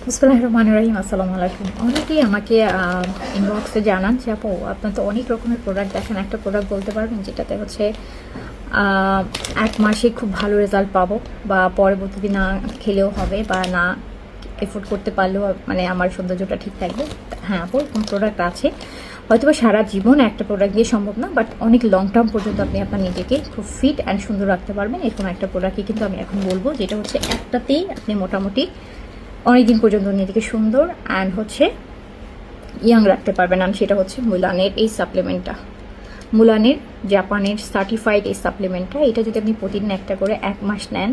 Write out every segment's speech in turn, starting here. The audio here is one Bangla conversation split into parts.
বিসমিল্লাহির রহমানির রহিম। আসসালামু আলাইকুম। অনেকেই আমাকে ইনবক্সে জানান যে আপু আপনার তো অনেক রকমের প্রোডাক্ট দেখেন, একটা প্রোডাক্ট বলতে পারবেন যেটাতে হচ্ছে এক মাসে খুব ভালো রেজাল্ট পাবো বা পরবর্তীতে না খেলেও হবে বা না এফোর্ড করতে পারলেও মানে আমার সৌন্দর্যটা ঠিক থাকবে। হ্যাঁ আপু, কোন প্রোডাক্ট আছে, হয়তো বা সারা জীবন একটা প্রোডাক্ট দিয়ে সম্ভব না, বাট অনেক লং টার্ম পর্যন্ত আপনি আপনার নিজেকে খুব ফিট অ্যান্ড সুন্দর রাখতে পারবেন। এরকম একটা প্রোডাক্টই কিন্তু আমি এখন বলবো, যেটা হচ্ছে একটাতেই আপনি মোটামুটি অনেকদিন পর্যন্ত নিজেকে সুন্দর অ্যান্ড হচ্ছে ইয়াং রাখতে পারবেন। আর সেটা হচ্ছে মুলানের এই সাপ্লিমেন্টটা, মুলানের জাপানের সার্টিফাইড এই সাপ্লিমেন্টটা। এটা যদি আপনি প্রতিদিন একটা করে 1 মাস নেন,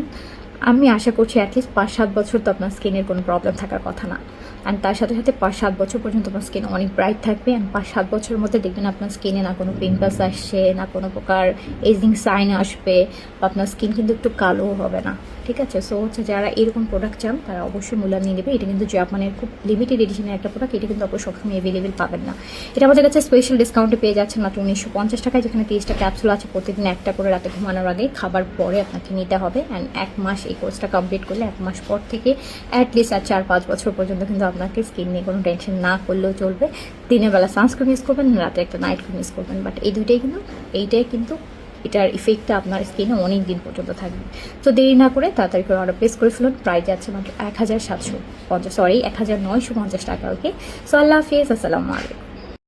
আমি আশা করছি অ্যাটলিস্ট 5-7 বছর তো আপনার স্কিনের কোনো প্রবলেম থাকার কথা না। অ্যান্ড তার সাথে সাথে 5-7 বছর পর্যন্ত আপনার স্কিন অনেক ব্রাইট থাকবে। অ্যান্ড 5-7 বছরের মধ্যে দেখবেন আপনার স্কিনে না কোনো পিম্পলস আসছে, না কোনো প্রকার এজিং সাইন আসবে, বা আপনার স্কিন কিন্তু একটু কালোও হবে না। ঠিক আছে, সো হচ্ছে যারা এরকম প্রোডাক্ট চান তারা অবশ্যই মুলান নিয়ে নেবে। এটা কিন্তু জাপানের খুব লিমিটেড এডিশনের একটা প্রোডাক্ট, এটা কিন্তু আপনার সবসময় অ্যাভেলেবেল পাবেন না। এটা আমাদের কাছে স্পেশাল ডিসকাউন্টে পেয়ে যাচ্ছেন মাত্র 1950 টাকায়, যেখানে 30টা ক্যাপসুল আছে। প্রতিদিন একটা করে রাতে ঘুমানোর আগে খাবার পরে আপনাকে নিতে হবে। অ্যান্ড 1 মাস এই কোর্সটা কমপ্লিট করলে 1 মাস পর থেকে অ্যাটলিস্ট 4-5 বছর পর্যন্ত কিন্তু আপনাকে স্কিন নিয়ে কোনো টেনশন না করলেও চলবে। দিনের বেলা সানস্ক্রিন ইউজ করবেন, রাতে একটা নাইট ক্রিম ইউজ করবেন, বাট এই দুইটাই কিন্তু এটার ইফেক্টটা আপনার স্কিনে অনেক দিন পর্যন্ত থাকবে। তো দেরি না করে তাড়াতাড়ি করে অর্ডার প্লেস করে ফেলুন। প্রাইস যাচ্ছে মাত্র 1750, 1950 টাকা। ওকে, সো আল্লাহ হাফিজ, আসসালামু আলাইকুম।